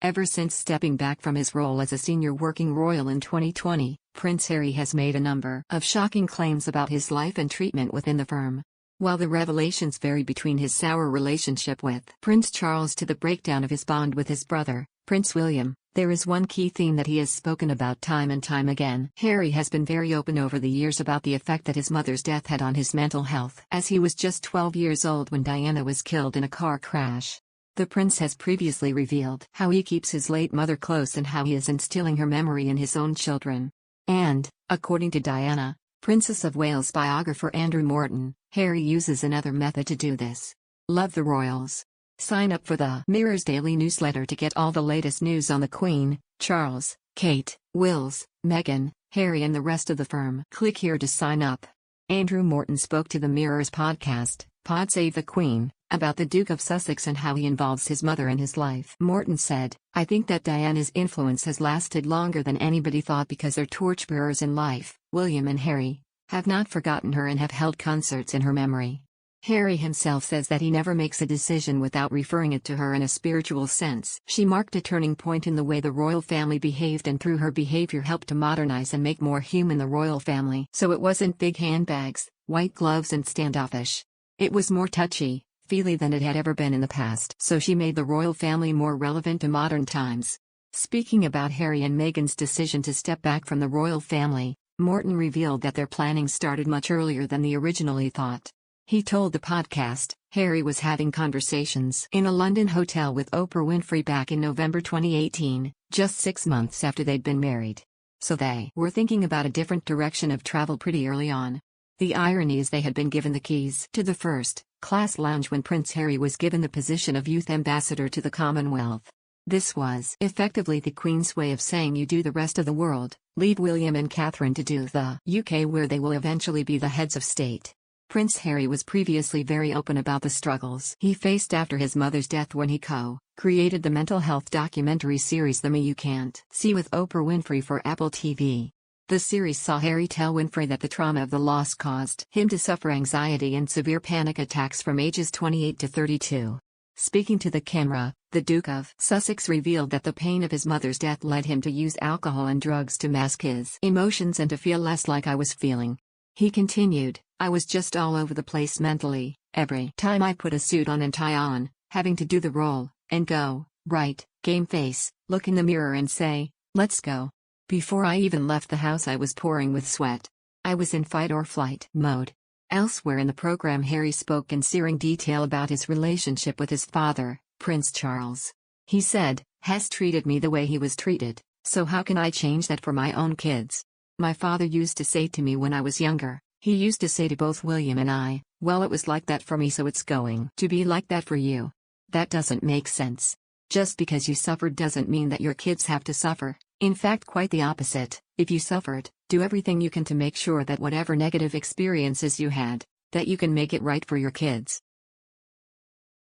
Ever since stepping back from his role as a senior working royal in 2020, Prince Harry has made a number of shocking claims about his life and treatment within the firm. While the revelations vary between his sour relationship with Prince Charles to the breakdown of his bond with his brother, Prince William, there is one key theme that he has spoken about time and time again. Harry has been very open over the years about the effect that his mother's death had on his mental health, as he was just 12 years old when Diana was killed in a car crash. The prince has previously revealed how he keeps his late mother close and how he is instilling her memory in his own children. And, according to Diana, Princess of Wales biographer Andrew Morton, Harry uses another method to do this. Love the royals. Sign up for the Mirror's daily newsletter to get all the latest news on the Queen, Charles, Kate, Wills, Meghan, Harry and the rest of the firm. Click here to sign up. Andrew Morton spoke to the Mirror's podcast, Pod Save the Queen, about the Duke of Sussex and how he involves his mother in his life. Morton said, "I think that Diana's influence has lasted longer than anybody thought because their torchbearers in life, William and Harry, have not forgotten her and have held concerts in her memory." Harry himself says that he never makes a decision without referring it to her in a spiritual sense. She marked a turning point in the way the royal family behaved, and through her behavior helped to modernize and make more human the royal family. So it wasn't big handbags, white gloves and standoffish. It was more touchy-feely than it had ever been in the past. So she made the royal family more relevant to modern times. Speaking about Harry and Meghan's decision to step back from the royal family, Morton revealed that their planning started much earlier than they originally thought. He told the podcast, Harry was having conversations in a London hotel with Oprah Winfrey back in November 2018, just 6 months after they'd been married. So they were thinking about a different direction of travel pretty early on. The irony is they had been given the keys to the first-class lounge when Prince Harry was given the position of youth ambassador to the Commonwealth. This was effectively the Queen's way of saying, you do the rest of the world, leave William and Catherine to do the UK, where they will eventually be the heads of state. Prince Harry was previously very open about the struggles he faced after his mother's death when he co-created the mental health documentary series The Me You Can't See with Oprah Winfrey for Apple TV. The series saw Harry tell Winfrey that the trauma of the loss caused him to suffer anxiety and severe panic attacks from ages 28 to 32. Speaking to the camera, the Duke of Sussex revealed that the pain of his mother's death led him to use alcohol and drugs to mask his emotions and to feel less like I was feeling. He continued, I was just all over the place mentally, every time I put a suit on and tie on, having to do the role, and go, right, game face, look in the mirror and say, let's go. Before I even left the house I was pouring with sweat. I was in fight or flight mode. Elsewhere in the program, Harry spoke in searing detail about his relationship with his father, Prince Charles. He said, has treated me the way he was treated, so how can I change that for my own kids? My father used to say to me when I was younger, he used to say to both William and I, well, it was like that for me, so it's going to be like that for you. That doesn't make sense. Just because you suffered doesn't mean that your kids have to suffer. In fact, quite the opposite. If you suffered, do everything you can to make sure that whatever negative experiences you had, that you can make it right for your kids.